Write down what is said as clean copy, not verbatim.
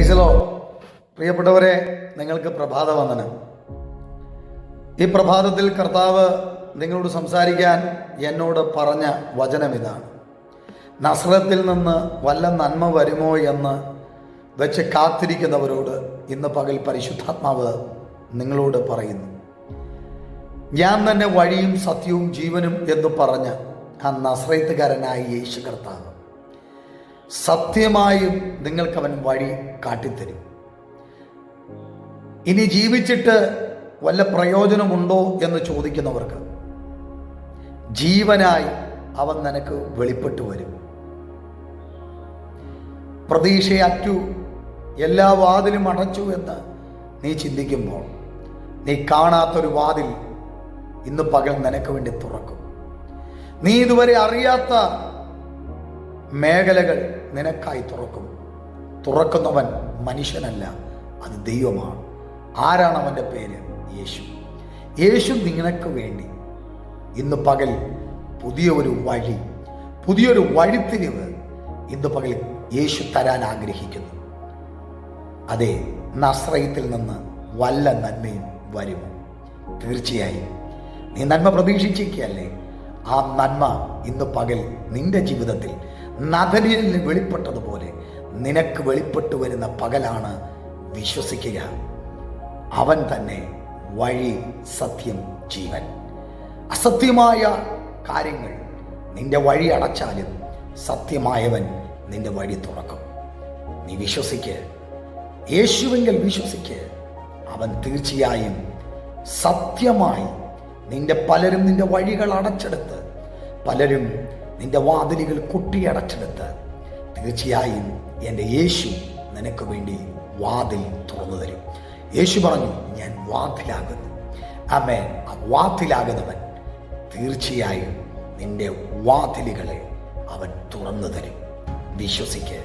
Praise the Lord. പ്രിയപ്പെട്ടവരെ, നിങ്ങൾക്ക് പ്രഭാതവന്ദനം. ഈ പ്രഭാതത്തിൽ കർത്താവ് നിങ്ങളോട് സംസാരിക്കാൻ എന്നോട് പറഞ്ഞ വചനം ഇതാണ്: നസ്രത്തിൽ നിന്ന് വല്ല നന്മ വരുമോ എന്ന് വെച്ച് കാത്തിരിക്കുന്നവരോട് ഇന്ന് പകൽ പരിശുദ്ധാത്മാവ് നിങ്ങളോട് പറയുന്നു. ഞാൻ തന്നെ വഴിയും സത്യവും ജീവനും എന്ന് പറഞ്ഞ ആ നസ്രയത്തുകാരനായ യേശു കർത്താവ് സത്യമായും നിങ്ങൾക്കവൻ വഴി കാട്ടിത്തരും. ഇനി ജീവിച്ചിട്ട് വല്ല പ്രയോജനമുണ്ടോ എന്ന് ചോദിക്കുന്നവർക്ക് ജീവനായി അവൻ നിനക്ക് വെളിപ്പെട്ടു വരും. പ്രതീക്ഷയറ്റു, എല്ലാ വാതിലും അടച്ചു എന്ന് നീ ചിന്തിക്കുമ്പോൾ നീ കാണാത്തൊരു വാതിൽ ഇന്ന് പകൽ നിനക്ക് വേണ്ടി തുറക്കും. നീ ഇതുവരെ അറിയാത്ത മേഖലകൾ നിനക്കായി തുറക്കും. തുറക്കുന്നവൻ മനുഷ്യനല്ല, അത് ദൈവമാണ്. ആരാണ് അവൻ്റെ പേര്? യേശു. യേശു നിനക്ക് വേണ്ടി ഇന്ന് പകൽ പുതിയൊരു വഴിത്തിരിവ് ഇന്ന് പകൽ യേശു തരാൻ ആഗ്രഹിക്കുന്നു. അതെ, നസ്രയത്തിൽ നിന്ന് വല്ല നന്മയും വരുമോ? തീർച്ചയായും നീ നന്മ പ്രതീക്ഷിച്ചിരിക്കുകയല്ലേ? ആ നന്മ ഇന്ന് പകൽ നിന്റെ ജീവിതത്തിൽ നദനിലിന് വെളിപ്പെട്ടതുപോലെ നിനക്ക് വെളിപ്പെട്ടു വരുന്ന പകലാണ്. വിശ്വസിക്കുക, അവൻ തന്നെ വഴി, സത്യം, ജീവൻ. അസത്യമായ കാര്യങ്ങൾ നിന്റെ വഴി അടച്ചാലും സത്യമായവൻ നിന്റെ വഴി തുറക്കും. നീ വിശ്വസിക്ക്, യേശുവെങ്കിൽ വിശ്വസിക്ക്. അവൻ തീർച്ചയായും സത്യമായി പലരും നിന്റെ വഴികൾ അടച്ചെടുത്ത്, പലരും നിന്റെ വാതിലുകൾ കുട്ടിയടച്ചെടുത്ത്, തീർച്ചയായും എൻ്റെ യേശു നിനക്ക് വേണ്ടി വാതിൽ തുറന്നു തരും. യേശു പറഞ്ഞു, ഞാൻ വാതിലാകുന്നു. ആമേൻ. ആ വാതിലാകുന്നവൻ തീർച്ചയായും നിന്റെ വാതിലുകളെ അവൻ തുറന്നു തരും. വിശ്വസിക്ക്.